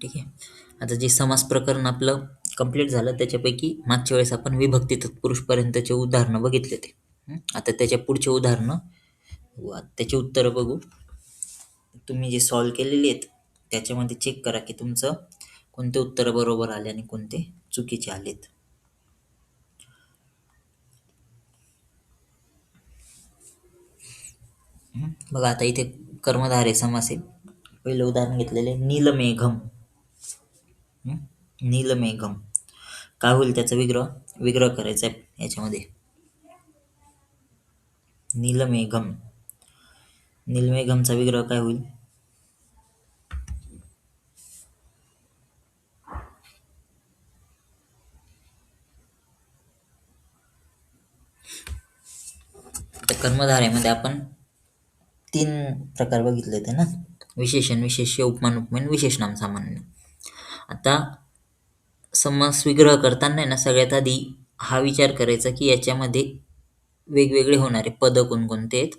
ठीक आहे. आता जे समास प्रकरण आपलं कंप्लीट झालं, त्याच्यापैकी मागच्या वेळेस आपण विभक्ती तत्पुरुषपर्यंतचे उदाहरणं बघितले ते. आता त्याच्या पुढचे उदाहरणं त्याची उत्तरं बघू. तुम्ही जे सॉल्व केलेली आहेत त्याच्यामध्ये चेक करा की तुमचं कोणते उत्तर बरोबर आले आणि कोणते चुकीचे आलेत. बघा आता इथे कर्मधारय समास आहे. पहिलं उदाहरण घेतलेले नीलमेघम. नीलमेघम काय होईल त्याचा विग्रह विग्रह करायचा आहे याच्यामध्ये. नीलमेघम, नीलमेघमचा विग्रह काय होईल? तर कर्मधारयामध्ये आपण 3 प्रकार बघितले होते ना, विशेषण, विशेष्य, उपमान, उपमेय, विशेषणाम सामान्य. आता समास विग्रह करताना ना सगळ्यात आधी हा विचार करायचा की याच्यामध्ये वेगवेगळे होणारे पद कोणकोणते आहेत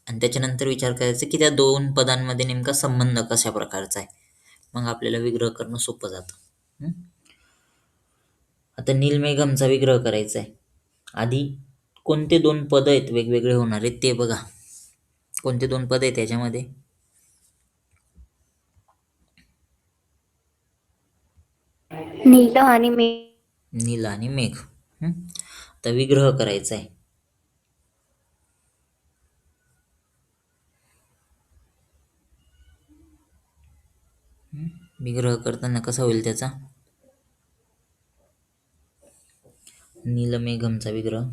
आणि त्याच्यानंतर विचार करायचा की त्या 2 पदांमध्ये नेमका संबंध कशा प्रकारचा आहे. मग आपल्याला विग्रह करणं सोपं जातं. आता नीलमेघमचा विग्रह करायचा आहे. आधी कोणते 2 पद आहेत वेगवेगळे होणारे ते बघा. कोणते 2 पद आहेत याच्यामध्ये? नील आणि मेघ. नील आणि मेघ. आता विग्रह करायचा आहे. विग्रह करताना कसा होईल त्याचा? नीलमेघमचा विग्रह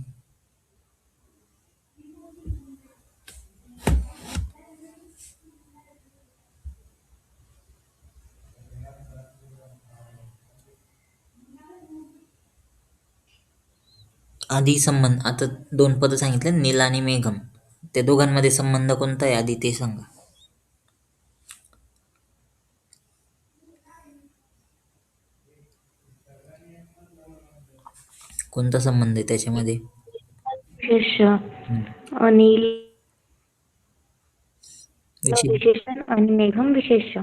आधी संबंध, आता 2 पद सांगितले नील आणि मेघम, त्या दोघांमध्ये संबंध कोणता आहे आधी ते सांगा. कोणता संबंध आहे त्याच्यामध्ये? विशेष नील विशेष. विशेषण आणि मेघम विशेष.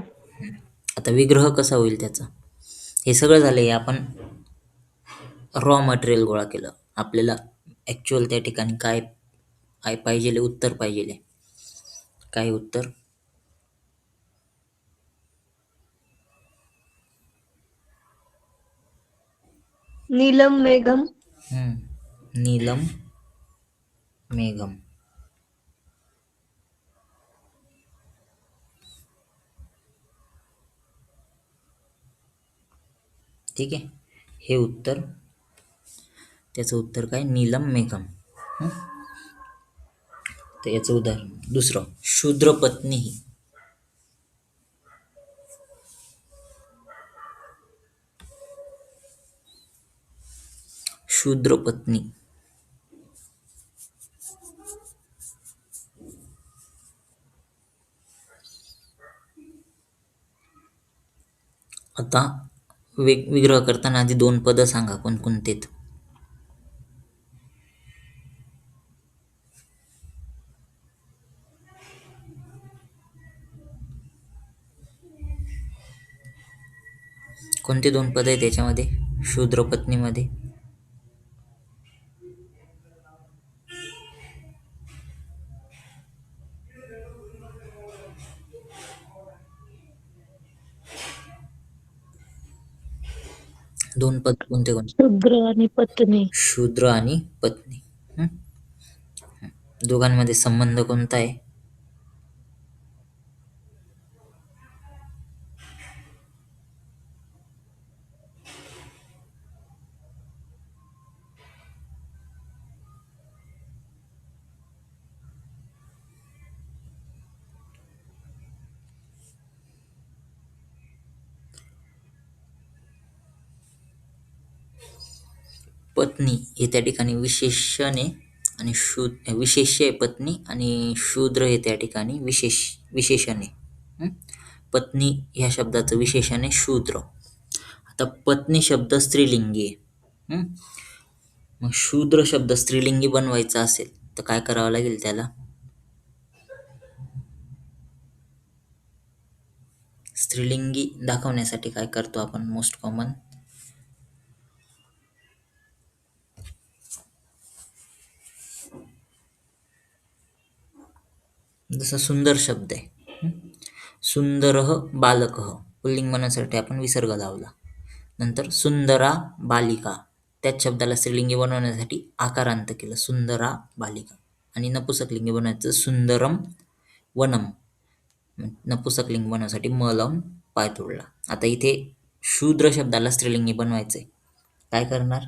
आता विग्रह कसा होईल त्याचा? हे सगळं झालंय, आपण रॉ मटेरियल गोळा केलं. आपल्याला ॲक्च्युअल त्या ठिकाणी काय काय पाहिजे, उत्तर पाहिजे. काय उत्तर? नीलम मेघम. नीलम मेघम. ठीक आहे, हे उत्तर. त्याचं उत्तर काय? नीलम मेघम. तर याचं उदाहरण दुसरं, शूद्र पत्नी. शूद्र पत्नी. आता विग्रह करताना आधी 2 पद सांगा कोणकोणते आहेत. कोणते 2 पद आहेत त्याच्यामध्ये शूद्र पत्नीमध्ये? दोन पद कोणते कोणते? शूद्र आणि पत्नी. शूद्र आणि पत्नी. दोघांमध्ये संबंध कोणता आहे? पत्नी हे त्या ठिकाणी विशेषण आहे आणि विशेष्य आहे पत्नी, आणि शूद्र हे त्या ठिकाणी विशेषण आहे. पत्नी ह्या शब्दाचं विशेषण आहे शूद्र. आता पत्नी शब्द स्त्रीलिंगी आहे. मग शूद्र शब्द स्त्रीलिंगी बनवायचा असेल तर काय करावं लागेल त्याला? स्त्रीलिंगी दाखवण्यासाठी काय करतो आपण मोस्ट कॉमन? जसं सुंदर शब्द आहे, सुंदरः बालकः, पुल्लिंग बनवण्यासाठी आपण विसर्ग लावला. नंतर सुंदरा बालिका, त्याच शब्दाला स्त्रीलिंगी बनवण्यासाठी आकारांत केलं, सुंदरा बालिका. आणि नपुसकलिंगी बनवायचं सुंदरम वनम, नपुसकलिंग बनवण्यासाठी म लावून पाय तोडला. आता इथे शूद्र शब्दाला स्त्रीलिंगी बनवायचंय, काय करणार?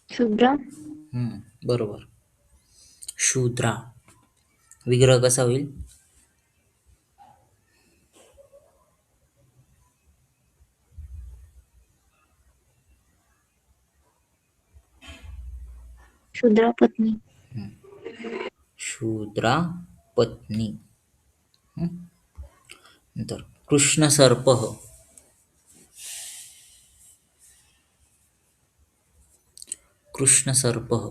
शुद्रा. बरोबर, शूद्रा. विग्रह कसा होईल? शुद्रा पत्नी. शूद्रा पत्नी. नंतर कृष्ण सर्पः, कृष्ण सर्पः.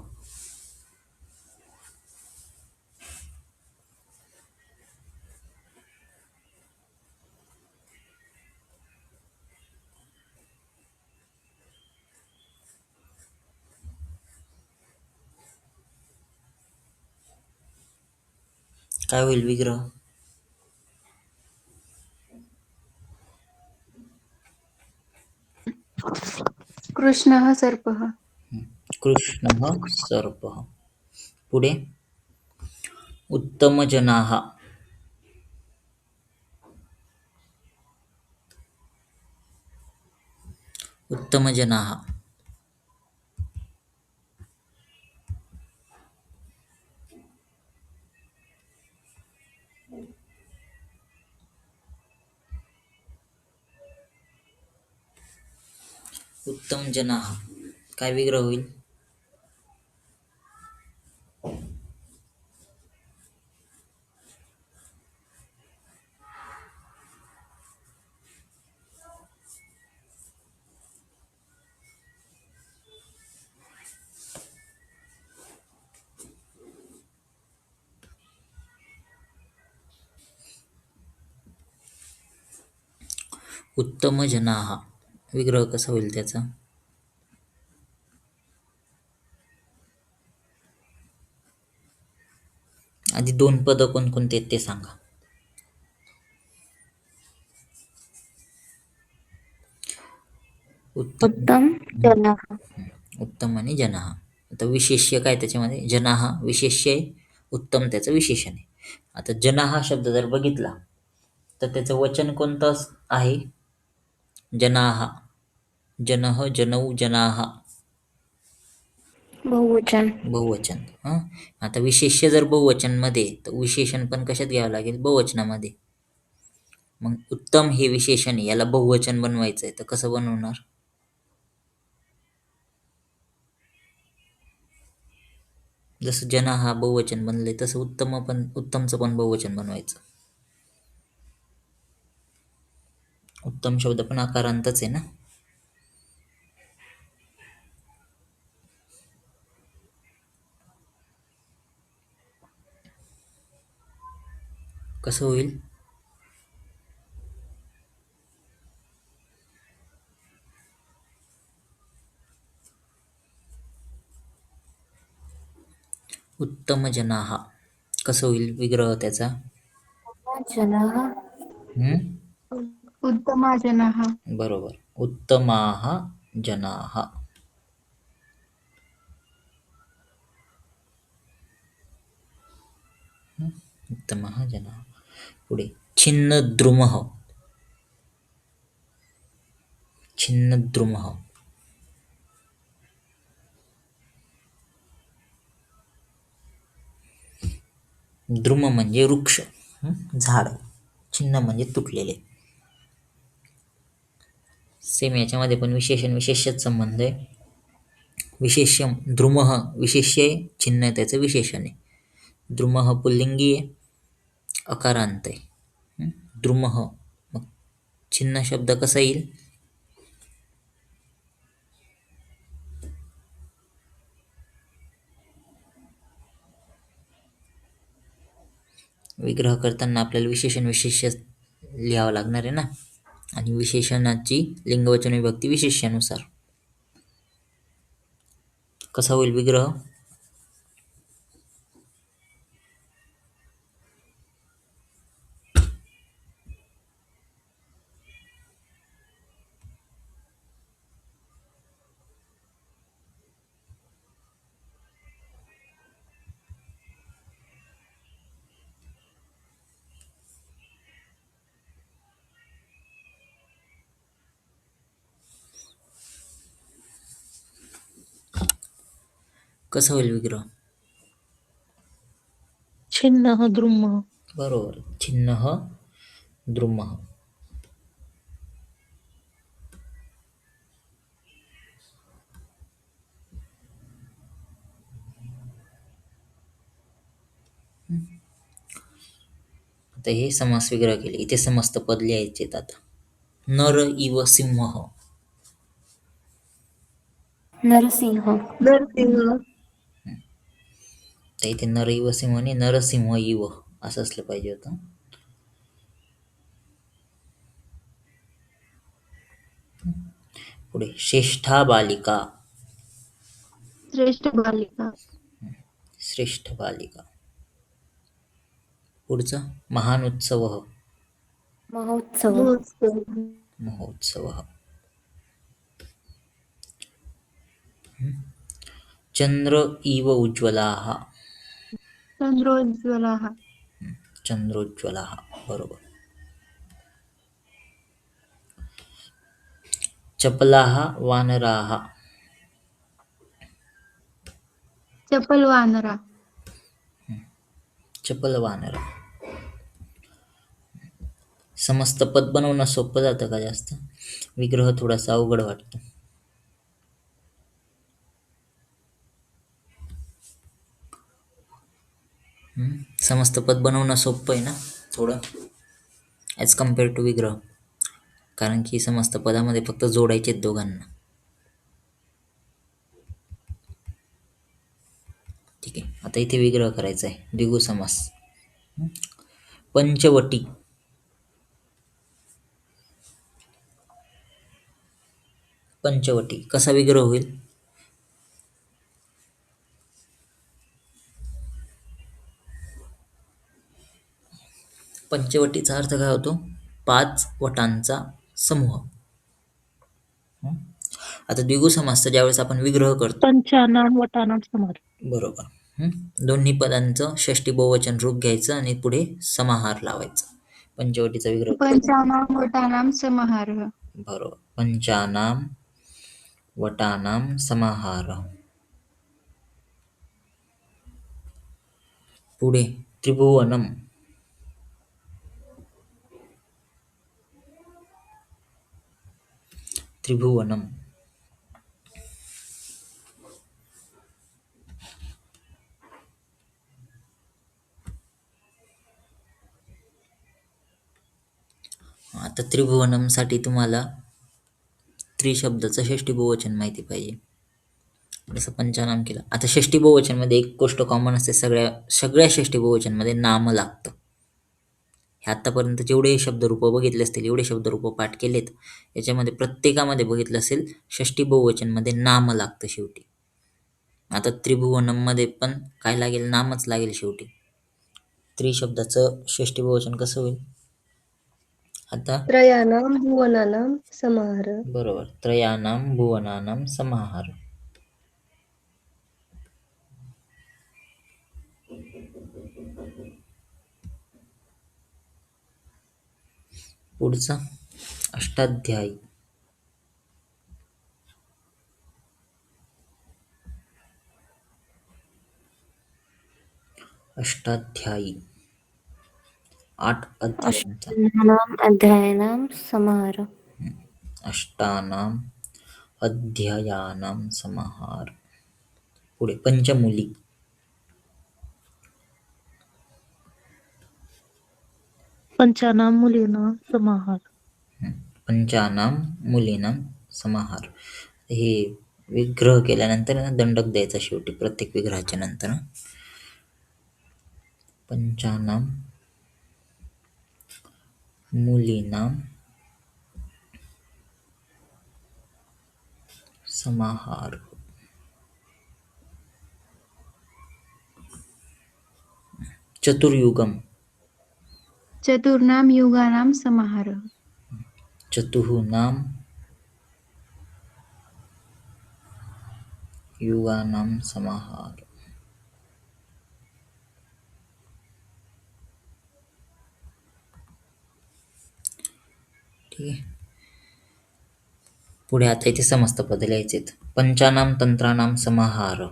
काय होईल विग्रह? कृष्णः सर्पः. कृष्णः सर्पः. पुढे उत्तमजनाः, उत्तमजनाः. उत्तम जनाः, काय विग्रह होईल? उत्तम जनाः, विग्रह कसा होईल त्याचा? आधी 2 पद कोणकोणते आहेत ते सांगा. उत्तम जनाः. उत्तम आणि जनाः. आता विशेष्य काय त्याच्यामध्ये? जनाः विशेष्य आहे, उत्तम त्याचं विशेषण आहे. आता जनाः शब्द जर बघितला तर त्याचं वचन कोणतं आहे? जनाः, जनः, जनौ, जनाः, बहुवचन. बहुवचन. आता विशेष्य जर बहुवचन मध्ये तर विशेषण पण कशात घ्यावं लागेल? बहुवचनामध्ये. मग उत्तम हे विशेषण आहे, याला बहुवचन बनवायचंय तर कसं बनवणार? जसं जना हा बहुवचन बनलंय तसं उत्तमचं पण बहुवचन बनवायचं. उत्तम शब्द पण आकारांतच आहे ना. कसं होईल? उत्तम जनाः कसं होईल विग्रह त्याचा? जनाः. उत्तमा जनाः. बरोबर, उत्तमाः जनाः. उत्तमः जनाः. पुढे छिन्नद्रुमः, छिन्नद्रुमः. द्रुम म्हणजे वृक्ष, झाड. छिन्न म्हणजे तुटलेले. सेम याच्यामध्ये पण विशेषण विशेष्यच संबंध आहे. विशेष्य द्रुमः विशेष्य आहे, छिन्न त्याचं विशेषण आहे. द्रुमः पुल्लिंगी आहे, अकारांत आहे. द्रुमः. मग छिन्न शब्द कसा येईल? विग्रह करताना आपल्याला विशेषण विशेष लिहावं लागणार आहे ना, आणि विशेषणाची लिंगवचन विभक्ती विशेषानुसार. कसा होईल विग्रह? कसा होईल विग्रह? छिन्नः द्रुमः. बरोबर, छिन्नः द्रुमः. आता हे समास विग्रह केले. इथे समस्त पद लिहायचे आहेत. आता नर इव सिंह. नरसिंह. नरसिंह. तर इथे नर इव सिंह आणि नरसिंह इव असं असलं पाहिजे होतं. पुढे श्रेष्ठा बालिका. श्रेष्ठ बालिका. श्रेष्ठ बालिका. पुढचं महान उत्सव. महोत्सव. महोत्सव. महोत्सव. चंद्र इव उज्ज्वलाः. चंद्रोज्ज्वलाः. चंद्रोज्ज्वलाः. बरोबर. चपलाः वानराः. चपल वानरा. चपल वानर. समस्त पद बनवणं सोपं जातं का जास्त? विग्रह थोडासा अवघड वाटतो. समस्त पद बनवणं सोपं आहे ना थोडं, ॲज कम्पेअर टू विग्रह, कारण की समस्त पदामध्ये फक्त जोडायचे आहेत दोघांना. ठीक आहे, आता इथे विग्रह करायचा आहे. द्विगु समास. पंचवटी. पंचवटी कसा विग्रह होईल? पंचवटीचा अर्थ काय होतो? 5 वटांचा समूह. आता द्विगु समासचा ज्यावेळेस आपण विग्रह करतो, पंचानां वटानां समाहार. बरोबर, दोन्ही पदांचं षष्टी बहुवचन रूप घ्यायचं आणि पुढे समाहार लावायचा. पंचवटीचा विग्रह. पंचानां वटानां समाहारः. बरोबर, पंचानां वटानां समाहारः. पुढे त्रिभुवनम. त्रिभुवनम. आता त्रिभुवनम साठी तुम्हाला त्रिशब्दाचं षष्टी बहुवचन माहिती पाहिजे. जसं पंचानाम केलं. आता षष्टी बहुवचन मध्ये एक गोष्ट कॉमन असते, सगळ्या षष्टी बहुवचन मध्ये नाम लागतं. हे आतापर्यंत जेवढे शब्दरूप बघितले असतील, एवढे शब्दरूप पाठ केलेत, याच्यामध्ये प्रत्येकामध्ये बघितलं असेल षष्टी बहुवचन मध्ये नाम लागतं शेवटी. आता त्रिभुवनम मध्ये पण काय लागेल? नामच लागेल शेवटी. त्रिशब्दाचं षष्टी बहुवचन कसं होईल? आता त्रयाणां भुवनानां समाहारः. बरोबर, त्रयाणां भुवनानां समाहार. पुढचा अष्टाध्यायी. अष्टाध्यायी 8 अध्यायांचा. अष्टानां अध्यायानां समाहार. अष्टानां अध्यायानां समाहार. पुढे पंचमुली. पंचानां मुलीनां समाहार. पंचानां मुलीनां समाहार. हे विग्रह केल्यानंतर ना दंडक द्यायचा शेवटी प्रत्येक विग्रहाच्या नंतर. पंचानां मुलीनां समाहार. चतुर्युगम. चतुर्णां युगानां समाहारः. चतुर्नां युगानां समाहार. ठीक आहे. पुढे आता इथे समस्त पद लिहायचेत. पंचानां तंत्राणां समाहार.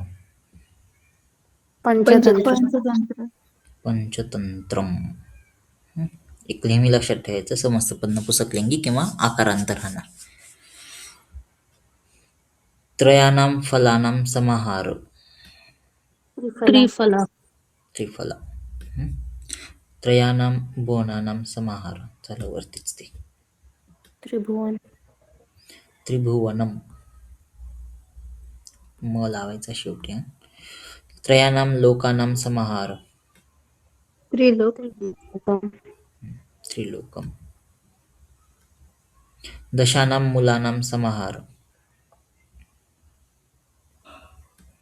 पंचतंत्र. पंचतंत्र. पंचतंत्रम. एक नेहमी लक्षात ठेवायचं, समस्त पद नपुंसकलिंगी किंवा आकारांत राहणार. त्रयाणां फलानां समाहार. त्रिफला. त्रिफला. त्रिफला. त्रयाणां भुवनानां समाहार. झालं वरतीच ते. त्रिभुवन. त्रिभुवनम. म लावायचा शेवटी. त्रयाणां लोकानां समाहार. त्रिलोक. त्रिलोकम. त्रिलोकम. दशानां मूलानां समाहार.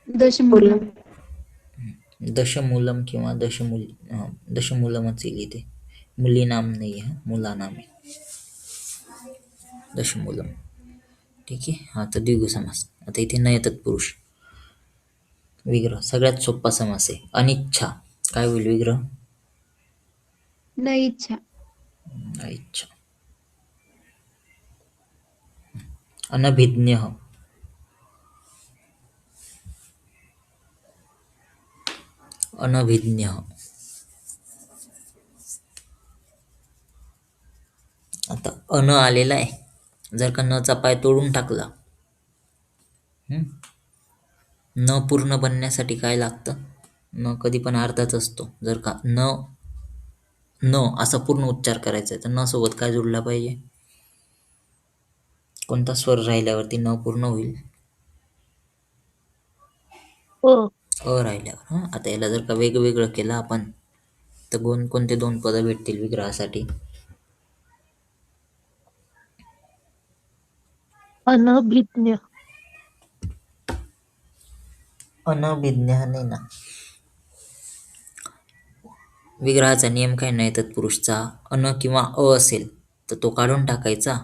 दशमूलम. दशमूलम किंवा दशमूलमच येईल इथे. मुलीनाम नाही आहे, मुलानाम आहे. दशमूलम. ठीक आहे. हा तर द्विगु समास. आता इथे न येतात पुरुष. विग्रह सगळ्यात सोपा समास आहे. अनिच्छा. काय होईल विग्रह? न इच्छा. इच्छा. अनभिज्ञ. अनभिज्ञ. आता अन आलेला आहे. जर का नचा पाय तोडून टाकला, न पूर्ण बनण्यासाठी काय लागतं? न कधी पण अर्धाच असतो. जर का न असा पूर्ण उच्चार करायचा आहे तर न सोबत काय जोडला पाहिजे? कोणता स्वर राहिल्यावरती न पूर्ण होईल? अ. राहिल्यावर. आता याला जर का वेगवेगळं केलं आपण तर कोणते दोन पदं भेटतील विग्रहासाठी? अनभिज्ञ. अनभिज्ञ नाही ना. विग्रहाचा नियम काय नाही तत्पुरुषचा. अन किंवा असेल तर तो काढून टाकायचा,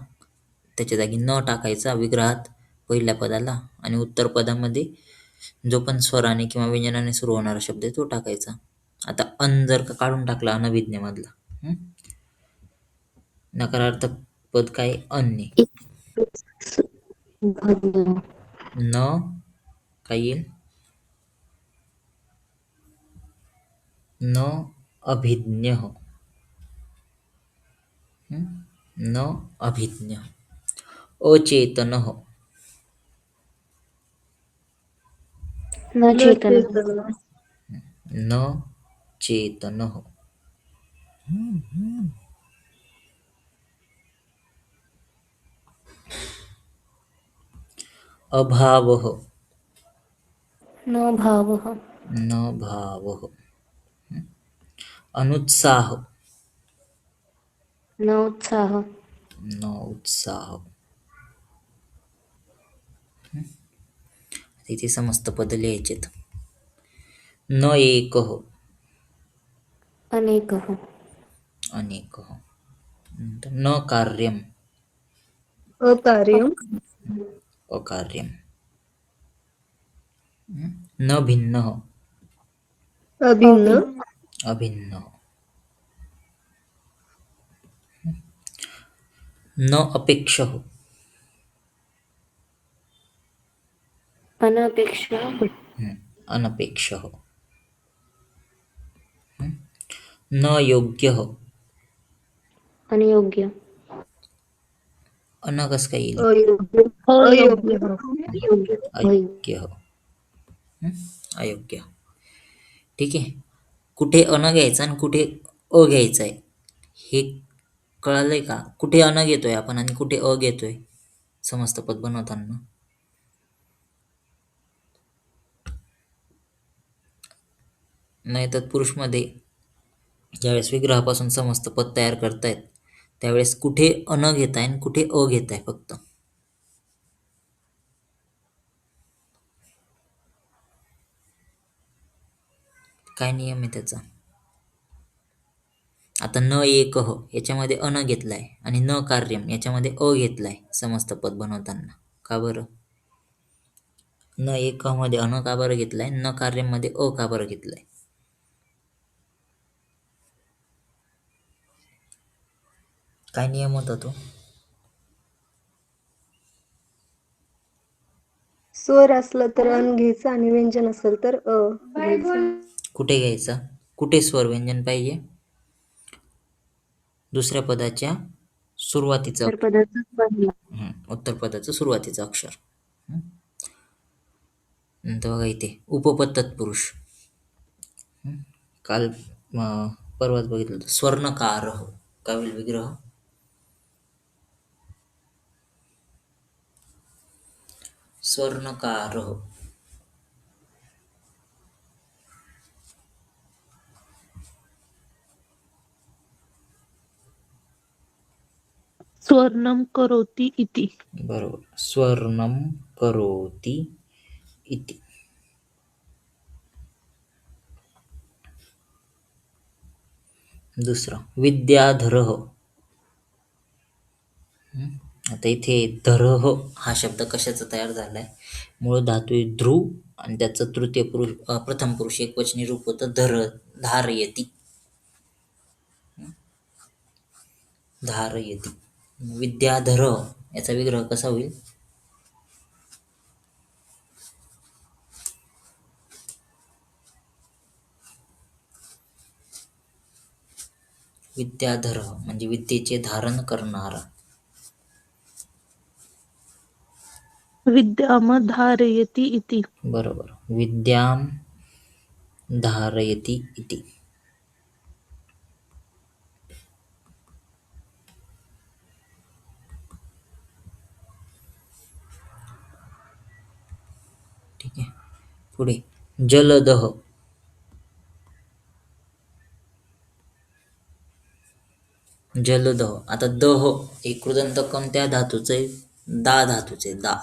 त्याच्या जागी न टाकायचा विग्रहात पहिल्या पदाला, आणि उत्तर पदामध्ये जो पण स्वराने किंवा व्यंजनाने सुरू होणारा शब्द आहे तो टाकायचा. आता अन जर का काढून टाकला अनभिज्ञ मधला, नकारार्थक पद काय? अन्य. भज्ञ. न काय येईल? न अभिज्ञ. न अभिज्ञ. अचेतन. न न चेतन. चेतन. न चेतन. अभाव. न भाव. न भाव. अनुत्साह. न उत्साह. न उत्साह. तिथे समस्त पद लिहायचेत. न एक. अनेक. अनेक. न कार्यम. अकार्यम. अकार्यम. न भिन्न. अभिन्न. अभिन्न. न अपेक्ष. अनपेक्ष. अनपेक्ष. न योग्य. अनयोग्य. अन कसं काय येईल? अयोग्य. अयोग्य. योग्य. अयोग्य. अयोग्य. ठीक आहे. कुठे अन घ्यायचा आणि कुठे अ घ्यायचा आहे हे कळालंय का? कुठे अन घेतोय आपण आणि कुठे अ घेतोय समस्त पद बनवताना? नाही तत्पुरुषमध्ये ज्यावेळेस विग्रहापासून समस्त पद तयार करतायत त्यावेळेस कुठे अन घेताय आणि कुठे अ घेताय फक्त. काय नियम आहे त्याचा? आता न एकह याच्यामध्ये अन घेतलाय आणि न कार्यम याच्यामध्ये अ घेतलाय समस्त पद बनवताना. का बरं? न एकह मध्ये अन का बरं घेतलाय, न कार्यम मध्ये अ का बरं घेतलाय? काय नियम होता तो? स्वर असलं तर अन घ्यायचं आणि व्यंजन असेल तर अ घ्यायचं. कुठे घ्यायचा? कुठे स्वर व्यंजन पाहिजे? दुसऱ्या पदाच्या सुरुवातीचं तर पदाचा पहिला. उत्तर पदाचं सुरुवातीचं अक्षर. हं. नंतर बघा इथे उपपद तत्पुरुष. काल परवाच बघितलं होतं. स्वर्णकारः काय होईल विग्रह? स्वर्णकारः. स्वर्णम करोति इति. बरोबर. स्वर्णम करोति इति. दुसरा विद्याधरः. आता इथे धरह हा शब्द कशाचा तयार झालाय? मूळ धातू आहे ध्रुव आणि त्याचं तृतीय पुरुष प्रथम पुरुष एकवचनी रूप होतं धारयती. धारयती. विद्याधर याचा विग्रह कसा होईल? विद्याधर म्हणजे विद्येचे धारण करणारा. विद्याम धारयति इति. बरोबर. विद्याम धारयति इति. ठीक आहे. पुढे जलदह. जलदह. आता दह हे कृदंत कोणत्या धातूचं आहे? दा धातूचे दा.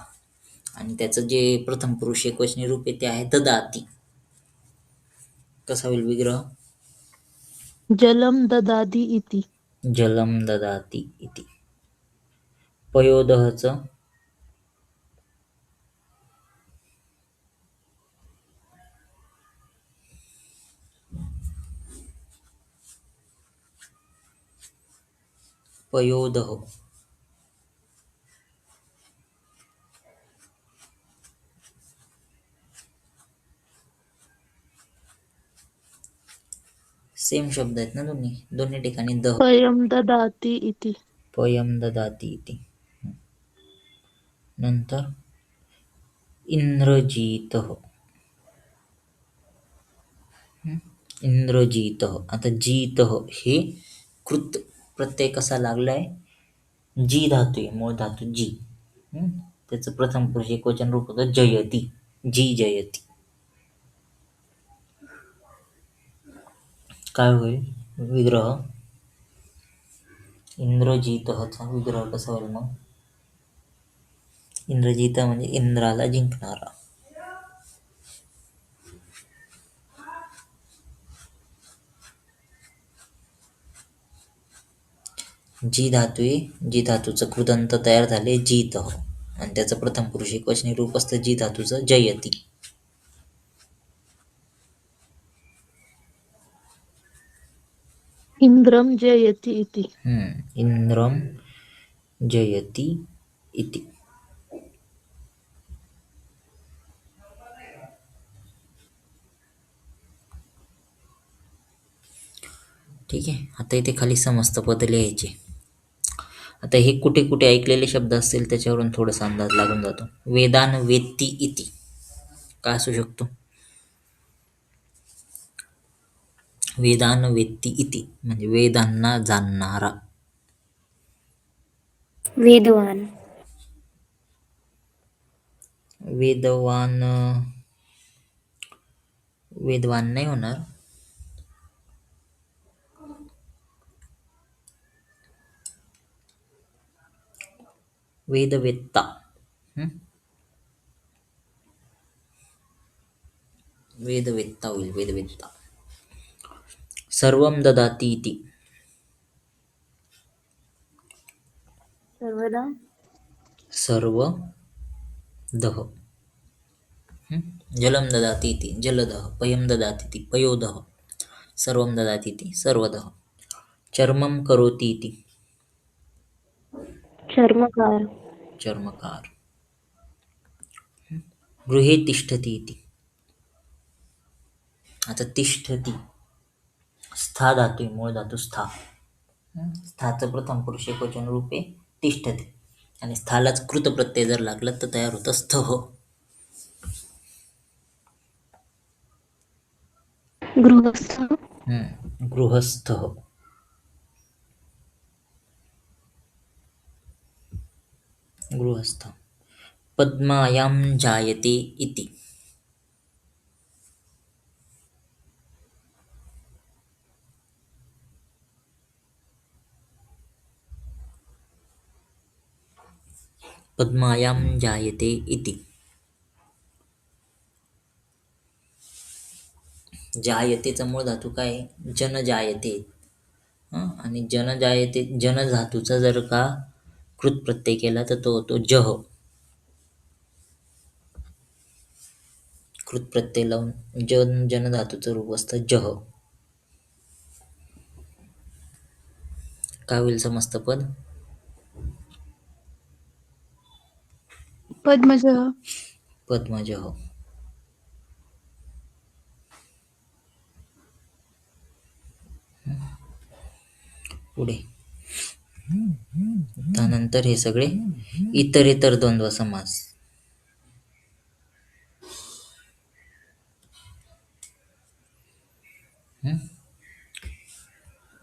आणि त्याचं जे प्रथम पुरुष एकवचनी रूप आहे ते आहे ददाती. कसा होईल विग्रह? जलम ददाति इति. जलम ददाती इति. पयोदहचं पयोदह. सेम शब्द आहेत ना दोन्ही ठिकाणी दह. पयम ददाति इति. पयम ददाती इति. नंतर इंद्रजीतः. इंद्रजीतः. आता जीतः हे कृत प्रत्यय कसा लागलाय? जी धातू आहे, मूळ धातू जी. त्याचं प्रथम पुरुष एकवचन रूप होतं जयती. जी जयती. काय होईल विग्रह? इंद्रजीतःचा विग्रह कसा होईल मग? इंद्रजीत म्हणजे इंद्राला जिंकणारा. जी धातू आहे, जी धातूचं कृदंत तयार झाले जीतः आणि त्याचं प्रथम पुरुष एकवचनी रूप असतं जी धातूचं जयती. इंद्रम जयति इति. इंद्रम जयति इति. ठीक आहे. आता इथे खाली समस्त पद लिहायचे. आता हे कुठे कुठे ऐकलेले शब्द असतील त्याच्यावरून थोडासा अंदाज लागून जातो. वेदान वेत्ती इति. काय असू शकतो? वेदान वेत्ती इति म्हणजे वेदांना जाणणारा. वेदवान. वेदवान. वेदवान नाही होणार. वेदवेत्ता. हं? वेदवेत्ता होईल, वेदवेत्ता. सर्वं ददाति इति. सर्वदा सर्वदः. जलं ददाति इति जलदः. पयं ददाति इति पयोदः. सर्वं ददाति इति सर्वदः. चर्मं करोति इति चर्मकार चर्मकार. गृहे तिष्ठति इति. आता तिष्ठति स्था धातू आहे, मूळ धातू स्था. स्थाचं प्रथम पुरुष एकवचन रूपे तिष्ठते आणि स्थालाच कृत प्रत्यय जर लागला तर तयार होतं स्थः. गृहस्थ गृहस्थः. गृहस्थ. पद्मायां जायते इति. पद्मायां जायते इति. जायतेचा मूळ धातू काय आहे? जन जायते. आणि जन जायते जन धातूचा जर का कृत प्रत्यय केला तर तो होतो जह. कृत प्रत्यय लावून जन धातूचं रूप असतं जह. काय होईल समस्त पद? पद्मजः. पद्मजः. पुढे त्यानंतर हे सगळे इतरेतर द्वंद्व समास.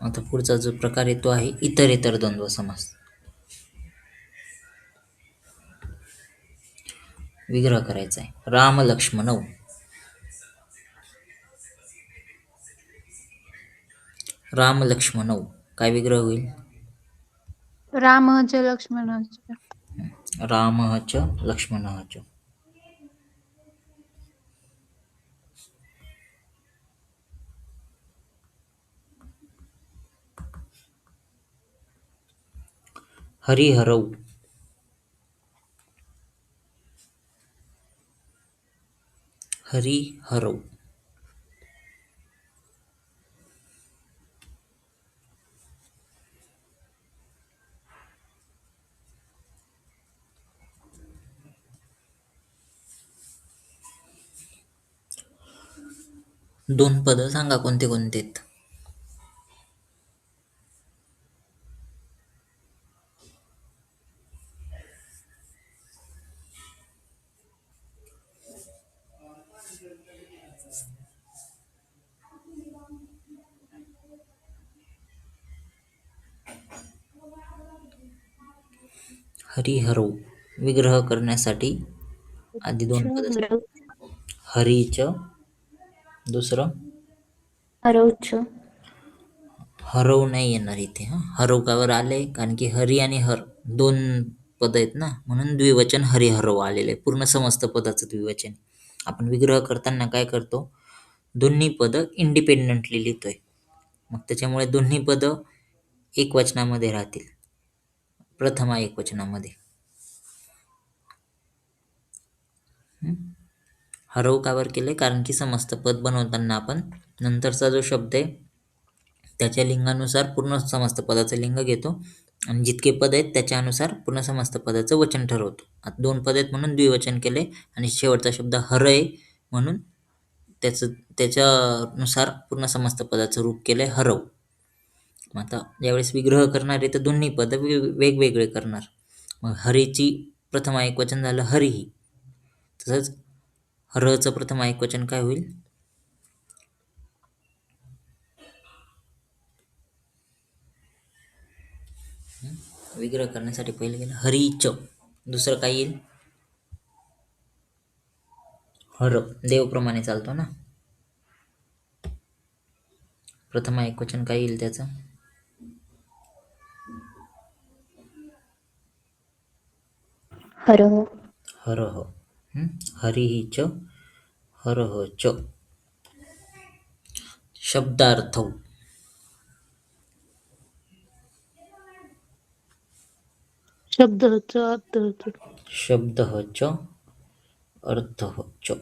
आता पुढचा जो प्रकार आहे तो आहे इतरेतर द्वंद्व समास. विग्रह करायचा आहे. राम लक्ष्मणौ. राम लक्ष्मणौ काय विग्रह होईल? रामः च लक्ष्मणः च. रामः च लक्ष्मणः च. हरिहरौ. हरिहरौ. दोन पद सांगा कोणते कोणते आहेत? हरिहरौ विग्रह करण्यासाठी आधी दोन पद. हरीच दुसरं हरौच हरव नाही येणार इथे. हरव कावर आले कारण की हरी आणि हर दोन पद आहेत ना, म्हणून द्विवचन हरिहरव आलेले आहे. पूर्ण समस्त पदाचं द्विवचन. आपण विग्रह करताना काय करतो? दोन्ही पद इंडिपेंडंटली लिहितोय. मग त्याच्यामुळे दोन्ही पद एकवचनामध्ये राहतील, प्रथमा एकवचनामध्ये. हरव कावर केले कारण की समस्त पद बनवताना आपण नंतरचा जो शब्द आहे त्याच्या लिंगानुसार पूर्ण समस्त पदाचं लिंग घेतो आणि जितके पद आहेत त्याच्यानुसार पूर्ण समस्त पदाचं वचन ठरवतो. आता दोन पद आहेत म्हणून द्विवचन केले आणि शेवटचा शब्द हर आहे म्हणून त्याच्यानुसार पूर्ण समस्त पदाचं रूप केलंय हरव. आता ज्यावेळेस विग्रह करणार आहे तर दोन्ही पद वेगवेगळे करणार. मग हरीची प्रथमा एकवचन झालं हरिही. तसंच हरचं प्रथमा एकवचन काय होईल? विग्रह करण्यासाठी पहिले गेलं हरीच. दुसरं काय येईल? हर. देवप्रमाणे चालतो ना. प्रथमा एकवचन काय येईल त्याचं? हरः हरः. हरिः च हरः च. शब्दार्थ. शब्दः च अर्थः च. शब्दः च अर्थः च.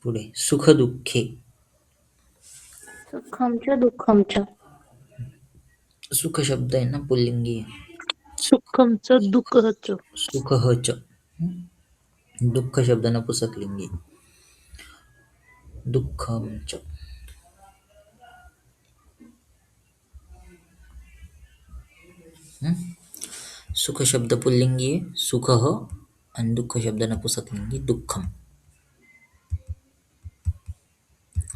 पुढे सुखदुःखे. सुखं च दुःखं च. सुख शब्द आहे ना, पुल्लिंगी आहे. सुखं च दुःखः च. सुखः च. दुःख शब्द नपुंसकलिंगी. दुःखं च. सुख शब्द पुल्लिंगी आहे, सुखः, आणि दुःख शब्द नपुंसकलिंगी दुःखम.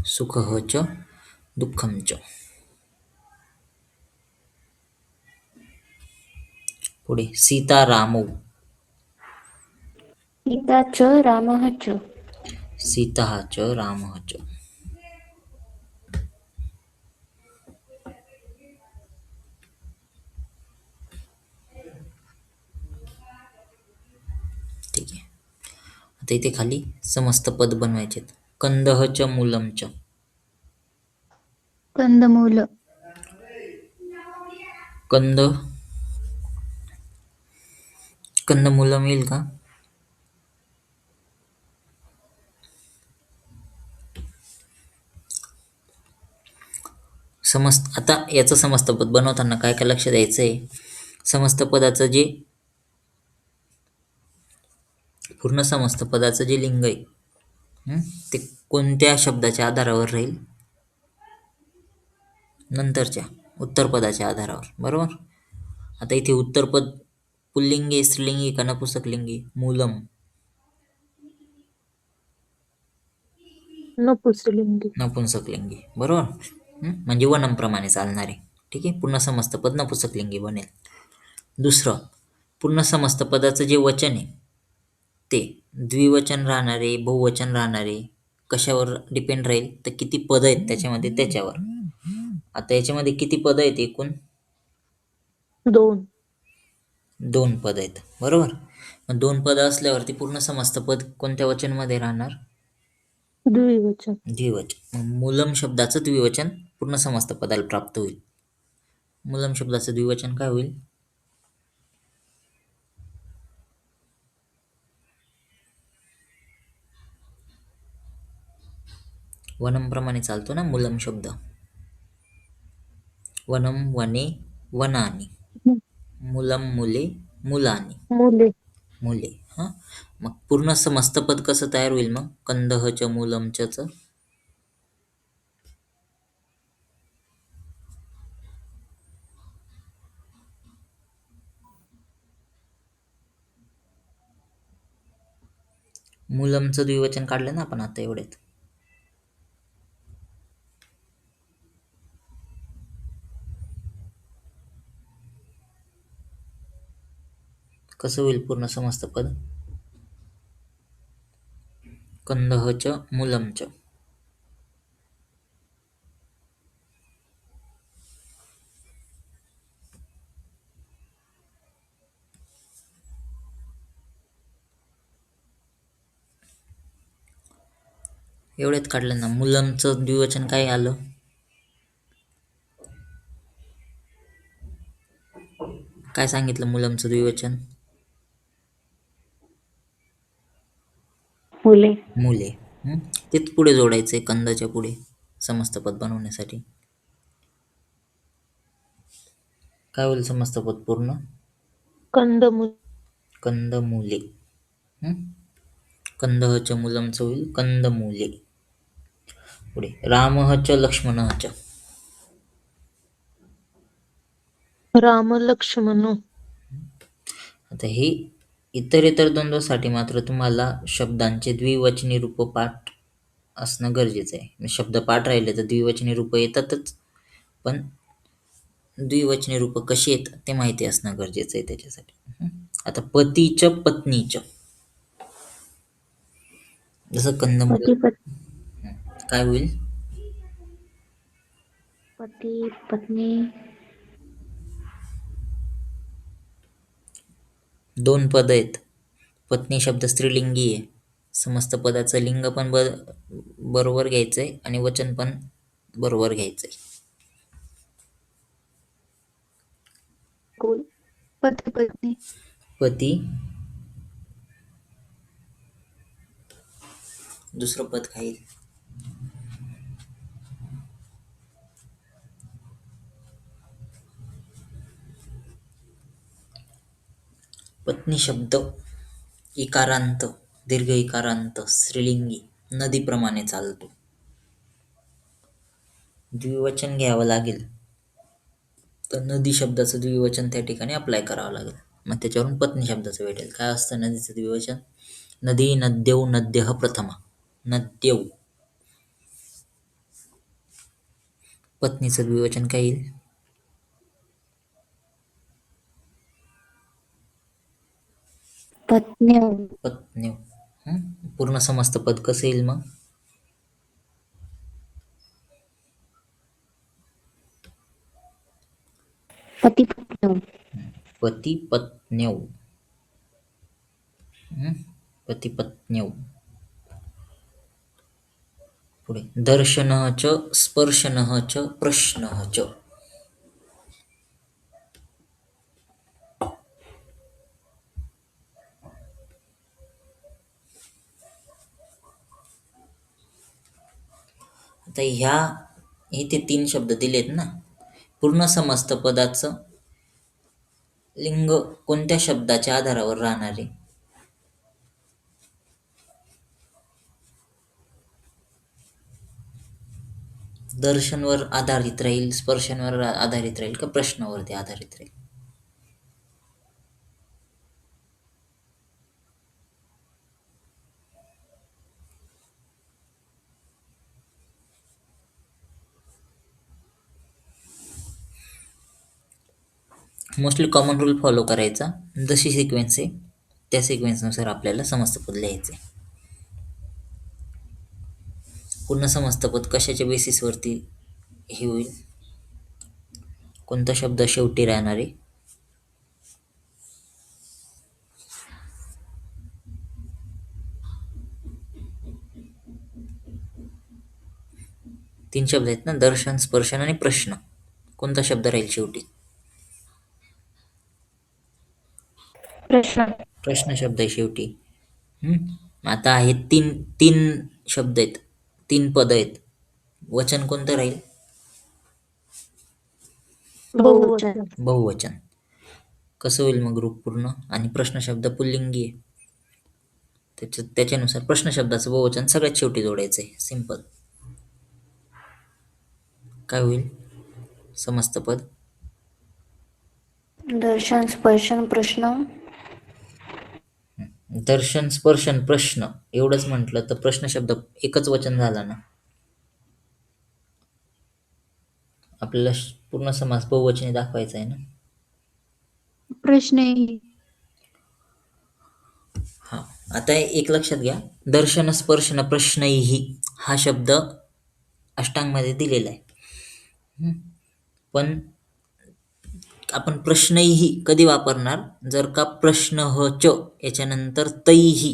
सुखः च दुःखं च. पुढे सीतारामौ. सीता च रामः च. सीता च रामः च. ठीक आहे. आता इथे खाली समस्त पद बनवायचे. कंदः च मूलं च. कंदमूल. कंद, कंदमूलम येईल का? समस्त. आता याचं समस्त पद बनवताना काय काय लक्ष द्यायचं आहे? समस्त पदाचं जे पूर्ण समस्त पदाचं जे लिंग आहे ते कोणत्या शब्दाच्या आधारावर राहील? नंतरच्या उत्तर पदाच्या आधारावर. बरोबर. आता इथे उत्तर पद पुल्लिंगी, स्त्रीलिंगी का नपुंसकलिंगी? मूलम. नपुंसकलिंगी. नपुंसकलिंगी. बरोबर. म्हणजे वनमप्रमाणे चालणारे. ठीक आहे. पूर्ण समस्त पद नपुंसकलिंगी बनेल. दुसरं, पूर्ण समस्त पदाचं जे वचन आहे ते द्विवचन राहणारे, बहुवचन राहणारे, कशावर डिपेंड राहील? तर किती पद आहेत त्याच्यामध्ये, त्याच्यावर. आता याच्यामध्ये किती पद आहेत एकूण? 2. 2 पद आहेत. बरोबर. मग 2 पद असल्यावरती पूर्ण समस्त पद कोणत्या वचनमध्ये राहणार? द्विवचन. द्विवचन. मग मूलम शब्दाचं द्विवचन पूर्ण समस्त पदाला प्राप्त होईल. मूलम शब्दाचं द्विवचन काय होईल? वनमप्रमाणे चालतो ना मूलम शब्द. वनम वने वनानी. मूलम मुले मुलानी. मुले. मुले. मग पूर्ण समस्त पद कसं तयार होईल मग? कंदः च मूलम च च. मूलमचं द्विवचन काढलं ना आपण आता एवढ्यात. कसं होईल पूर्ण समस्त पद? कंदः च मूलम च. एवढ्यात काढलं ना. मूलमचं द्विवचन काय आलं? काय सांगितलं मूलमचं द्विवचन? मुले. मुले. तेच पुढे जोडायचंय कंदच्या पुढे समस्त पद बनवण्यासाठी. काय होईल समस्त पद पूर्ण? कंदमूल. कंदमुले. कंदः च मूलमचं होईल कंदमुले. पुढे रामः च लक्ष्मणः च. राम लक्ष्मण. आता हे इतर द्वंद्वासाठी मात्र तुम्हाला शब्दांचे द्विवचनी रूप पाठ असणं गरजेचं आहे. शब्द पाठ राहिले तर द्विवचनी रूप येतातच, पण द्विवचनी रूप कशी येतात ते माहिती असणं गरजेचं आहे त्याच्यासाठी. आता पतीच पत्नीच. जसं कंदमूल पती काय होईल? पती पत्नी 2 पद आहेत. पत्नी शब्द स्त्रीलिंगी आहे. समस्त पदाचं लिंग पण बरोबर घ्यायचंय आणि वचन पण बरोबर घ्यायचंय. कुल पती पत्नी पती, दुसरं पद काय येईल? पत्नी शब्द इकारांत, दीर्घ इकारांत, स्त्रीलिंगी, नदीप्रमाणे चालतो. द्विवचन घ्यावं लागेल तर नदी शब्दाचं द्विवचन त्या ठिकाणी अप्लाय करावं लागेल. मग त्याच्यावरून पत्नी शब्दाचं भेटेल. काय असतं नदीचं द्विवचन? नदी, नद्यौ, नद्यः प्रथमा, नद्यौ. पत्नीचं द्विवचन काय येईल? पत्न्यौ पत्न्यौ. पूर्ण समस्त पद कसं येईल मग? पती पत्न्यौ पती पत्न्यौ. पती पत्न्यौ. पुढे दर्शनः च, स्पर्शनः च, प्रश्नः च. आता इथे 3 शब्द दिलेत ना. पूर्ण समस्त पदाचं लिंग कोणत्या शब्दाच्या आधारावर राहणार आहे? दर्शनवर आधारित राहील, स्पर्शनवर आधारित राहील का प्रश्नावरती आधारित राहील? मोस्टली कॉमन रूल फॉलो करायचा. जशी सिक्वेन्स आहे त्या सिक्वेन्सनुसार आपल्याला समस्त पद लिहायचे. पूर्ण समस्त पद कशाच्या बेसिसवरती हे होईल? कोणता शब्द शेवटी राहणार आहे? तीन शब्द आहेत ना, दर्शन, स्पर्शन आणि प्रश्न. कोणता शब्द राहील शेवटी? प्रश्न प्रश्न शब्द आहे शेवटी. आता आहे तीन तीन शब्द आहेत, 3 पद आहेत. वचन कोणतं राहील? बहुवचन बहुवचन. कसं होईल मग ग्रुप पूर्ण? आणि प्रश्न शब्द पुल्लिंगी आहे. त्याच्यानुसार प्रश्न शब्दाचं बहुवचन सगळ्यात शेवटी जोडायचंय. सिंपल. काय होईल समस्त पद? दर्शन स्पर्शन प्रश्न दर्शन, स्पर्शन, प्रश्न एवढंच म्हटलं तर प्रश्न शब्द एकच वचन झाला ना. आपल्याला पूर्ण समास बहुवचनी दाखवायचा आहे ना. प्रश्नही हा, आता एक लक्षात घ्या, दर्शन, स्पर्शन, प्रश्नही हा शब्द अष्टांगमध्ये दिलेला आहे. पण आपण प्रश्नही कधी वापरणार? जर का प्रश्न ह च याच्यानंतर तैही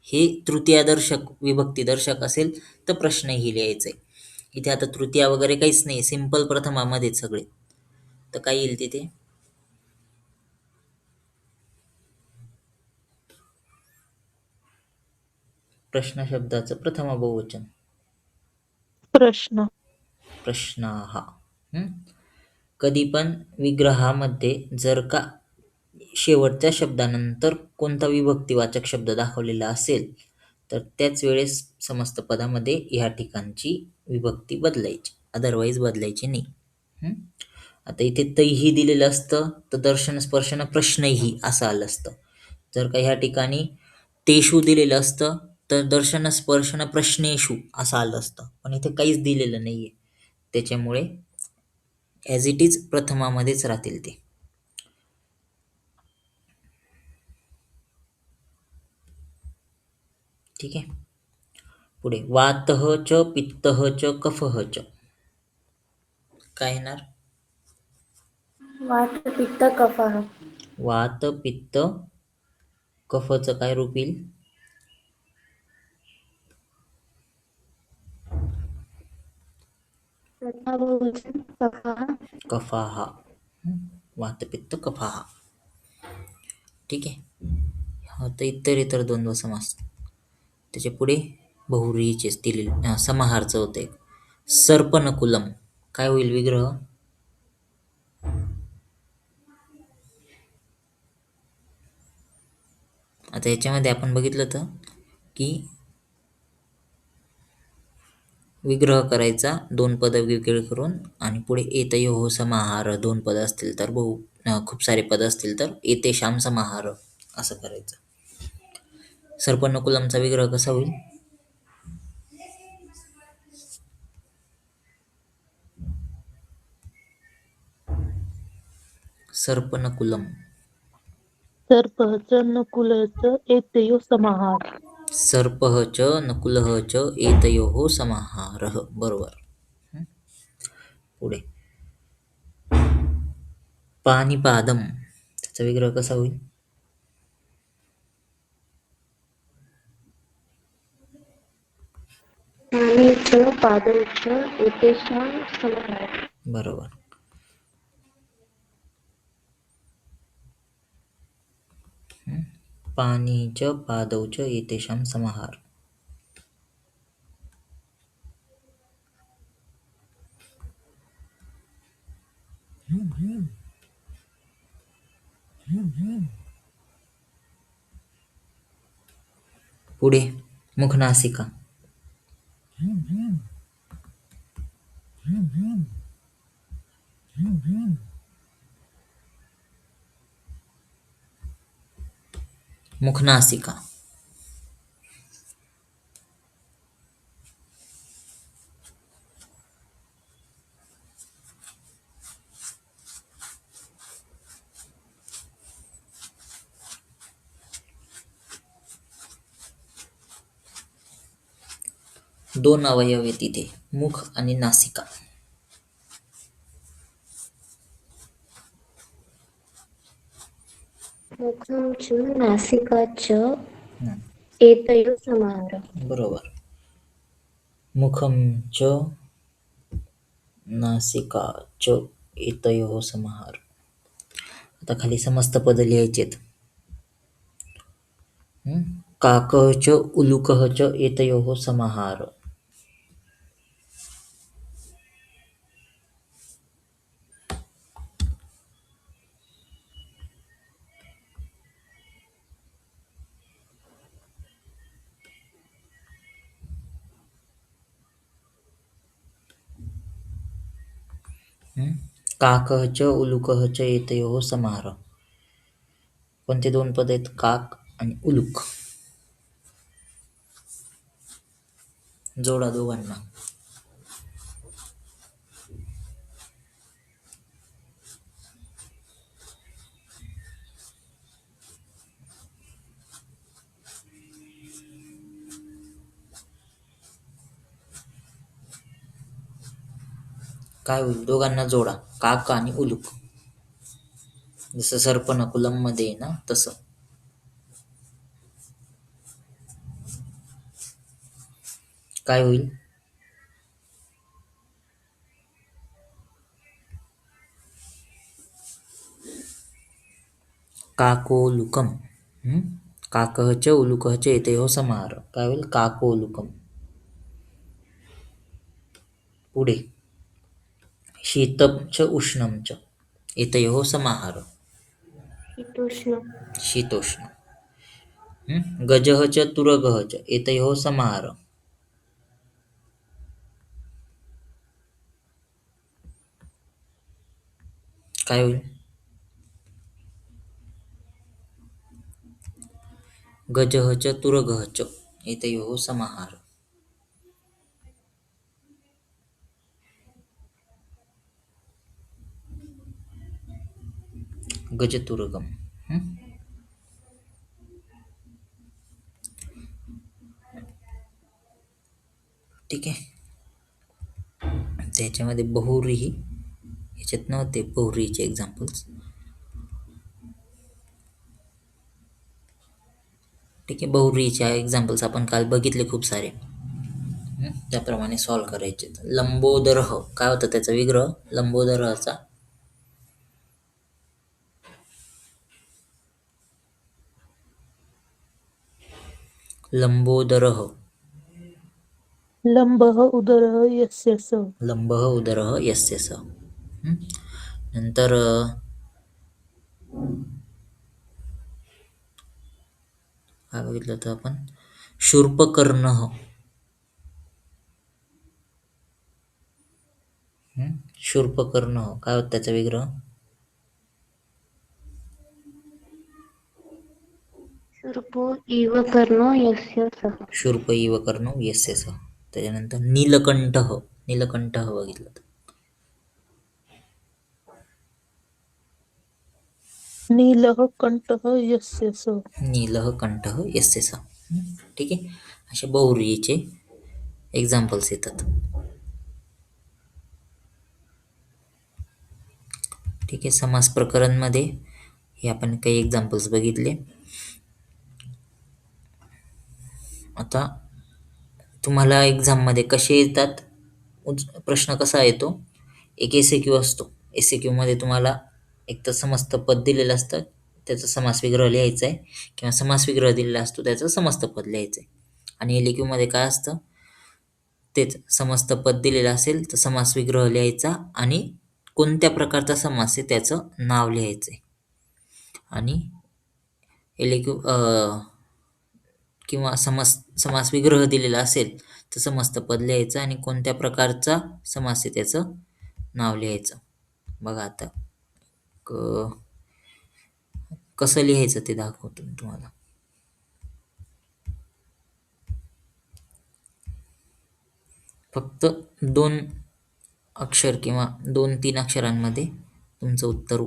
हे तृतीयादर्शक विभक्तीदर्शक असेल तर प्रश्नही लिहायचंय. इथे आता तृतीया वगैरे काहीच नाही, सिंपल प्रथमामध्ये सगळे. तर काय येईल तिथे? प्रश्न शब्दाचं प्रथमा बहुवचन प्रश्न प्रश्नाः. कधी पण विग्रहामध्ये जर का शेवटच्या शब्दानंतर कोणता विभक्तीवाचक शब्द दाखवलेला असेल तर त्याच वेळेस समस्त पदामध्ये ह्या ठिकाणची विभक्ती बदलायची, अदरवाईज बदलायची नाही. आता इथे तैही दिलेलं असतं तर दर्शन, स्पर्शन, प्रश्नही असं आलं असतं. जर का ह्या ठिकाणी तेषु दिलेलं असतं तर दर्शन, स्पर्शन, प्रश्नेषु असं आलं असतं. पण इथे काहीच दिलेलं नाहीये, त्याच्यामुळे ॲज इट इज प्रथमामध्येच राहतील ते. ठीक आहे. पुढे वातः च, पित्तः च, कफः च. काय येणार? वात पित्त कफः. वात पित्त कफचं काय रूप येईल? प्रथमा बहुवचन कफः. कफाहा. वात पित्त कफाहा. ठीक आहे. हा तर इतर द्वंद्व समास. त्याच्या पुढे बहुव्रीहीचेच दिलेले समाहारचं होतं एक. सर्पनकुलम काय होईल विग्रह? आता याच्यामध्ये आपण बघितलं तर की विग्रह करायचा 2 पद वेगळे करून आणि पुढे एतयोः समाहार 2 पद असतील तर खूप सारे पद असतील तर एतेषां समाहार असं करायचं. सर्पनकुलमचा विग्रह कसा होईल? सर्पनकुलम. सर्पः च नकुलः च एतयोः समाहार. सर्पः च नकुलः च एतयोः समाहारः. बरोबर. पुढे पानिपादम त्याचा विग्रह कसा होईल? पाणी च पादौ च एतेषां समाहारः. बरोबर. पाणी च पादौ च एतेषां समाहार. पुढे मुखनासिका. मुखनासिका. दोन अवयव आहेत इथे, मुख आणि नासिका. मुखं च नासिका च हं, एतयोः समाहारः. बरोबर. मुखं च नासिका च एतयोः समाहार. आता खाली समस्त पद लिहायचेत. काकः च उलूकः च एतयोः समाहार. काकः च उलूकः च एतयोः समाहार. कोणते 2 पद आहेत? काक आणि उलूक. जोडा दोघांना. काय होईल? दोघांना जोडा. काक आणि उलूक. जसं सर्पनकुलम मध्ये आहे ना तसं. काय होईल? काकोलुकम. काकः च उलूकः च एतयोः समाहार. काय होईल? काकोलुकम. पुढे शीतम च उष्णम च एतयोः समाहार. शीतोष्ण. शीतोष्ण. गजः च तुरगः च एतयोः समाहार. काय होईल? गजः च तुरगः च एतयोः समाहार. गजतुरगम. ठीक आहे. त्याच्यामध्ये बहुव्रीही याच्यात नव्हते बहुव्रीहीचे एक्झाम्पल्स. ठीक आहे, बहुव्रीहीचे एक्झाम्पल्स आपण काल बघितले खूप सारे. त्याप्रमाणे सॉल्व्ह करायचे. लंबोदरः काय होतं त्याचा विग्रह? लंबोदराचा लंबोदरः लंबः उदरः यस्य स. लंबः उदरः यस्य स. नंतर काय बघितलं होतं आपण? शूर्पकर्णः. शूर्पकर्णः काय होतं त्याचा विग्रह? शूर्पो इव कर्णो यस्य सः. शूर्प इव कर्णो यस्य सः. त्याच्यानंतर नीलकंठः. नीलकंठः बघितलं होतं. नीलः कंठः यस्य स. नीलः कंठः यस्य सः. ठीक आहे, असे बहुव्रीहीचे एक्झाम्पल्स येतात. ठीक आहे, समास प्रकरणमध्ये हे आपण काही एक्झाम्पल्स बघितले. आता तुम्हाला एक्झाममध्ये कसे येतात, प्रश्न कसा येतो? एक SAQ असतो. SAQ मध्ये तुम्हाला एक तर समस्त पद दिलेलं असतं, त्याचा समास विग्रह लिहायचा आहे, किंवा समास विग्रह दिलेला असतो त्याचं समस्त पद लिहायचं आहे. आणि LAQ मध्ये काय असतं? तेच समस्त पद दिलेलं असेल तर समास विग्रह लिहायचा आणि कोणत्या प्रकारचा समास आहे त्याचं नाव लिहायचं आहे. आणि LAQ किंवा समास विग्रह दिलेला असेल तर समस्त पद लिहायचं आणि कोणत्या प्रकारचा समास आहे त्याचं नाव लिहायचं. बघा आता कसं लिहायचं ते दाखवतो मी तुम्हाला. फक्त 2 अक्षर किंवा 2-3 अक्षरांमध्ये तुमचं उत्तर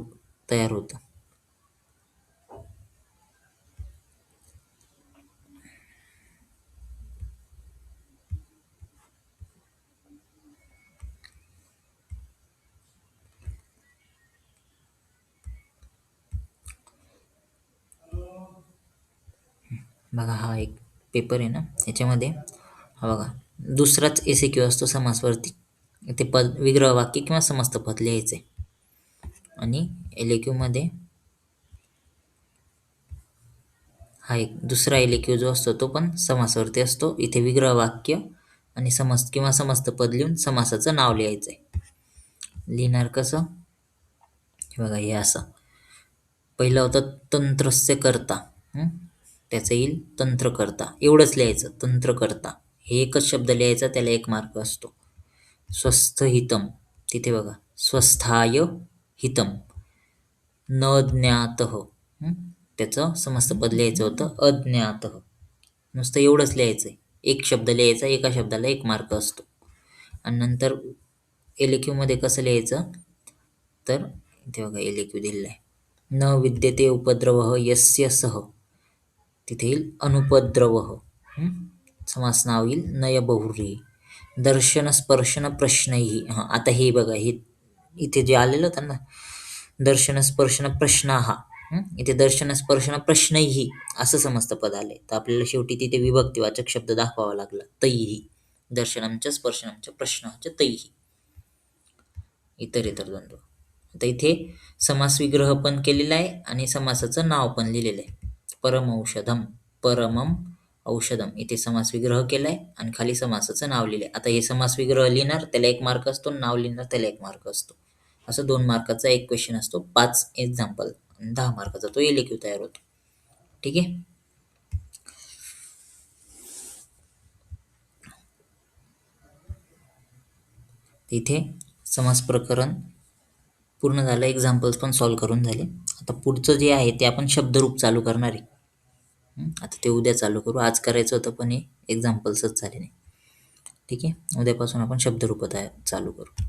तयार होतं. बघा हा एक पेपर आहे ना, याच्यामध्ये हा बघा दुसराच SAQ असतो समासवरती. ते पद विग्रह वाक्य किंवा समस्त पद लिहायचे. आणि LAQ मध्ये हा एक दुसरा LAQ जो असतो तो पण समासावरती असतो. इथे विग्रह वाक्य आणि समस्त किंवा समस्त पद लिहून समासाचं नाव लिहायचंय. लिहिणार कसं? हे बघा हे असं. पहिलं होतं तंत्रस्य कर्ता, त्याचं येईल तंत्रकर्ता. एवढंच लिहायचं, तंत्रकर्ता हे एकच शब्द लिहायचा, त्याला 1 मार्क असतो. स्वस्थ हितम, तिथे बघा स्वस्थाय हितम. न ज्ञातः, त्याचं समस्त पद लिहायचं होतं अज्ञातः. नुसतं एवढंच लिहायचंय, एक शब्द लिहायचा, एका शब्दाला 1 मार्क असतो. आणि नंतर LAQ मध्ये कसं लिहायचं तर इथे बघा LAQ दिलेलं आहे. न विद्यते उपद्रवः यस्य सः, तिथे येईल अनुपद्रवः. समास नाव येईल नय बहुव्रीही. दर्शन स्पर्शन प्रश्नैः. आता हे बघा हे इथे जे आलेलं होतं ना, दर्शन स्पर्शन प्रश्नाः, इथे दर्शन स्पर्शन प्रश्नैः असं समस्त पद आले. तर आपल्याला शेवटी तिथे विभक्तिवाचक शब्द दाखवावा लागला, तैः. दर्शनंच स्पर्शनंच प्रश्नंच तैः. इतर द्वंद्व. आता इथे समास विग्रह पण केलेला आहे आणि समासाचं नाव पण लिहिलेलं आहे. परम औषधम, परमम औषधम. इथे समास विग्रह केलाय आणि खाली समासाचं नाव लिहिलंय. आता हे समास विग्रह लिहिणार त्याला 1 मार्क असतो, नाव लिहिणार त्याला 1 मार्क असतो. असं 2 मार्काचा एक क्वेश्चन असतो. 5 एक्झाम्पल, 10 मार्काचा तो LAQ तयार होतो. ठीक आहे. इथे समास प्रकरण पूर्ण झालं, एक्झाम्पल्स पण सॉल्व्ह करून झाले. आता पुढचं जे आहे ते आपण शब्दरूप चालू करणार आहे. आता ते उद्या चालू करू. आज करायचं होतं पण हे एक्झाम्पल्सच झाले नाही. ठीक आहे, उद्यापासून आपण शब्दरूप चालू करू.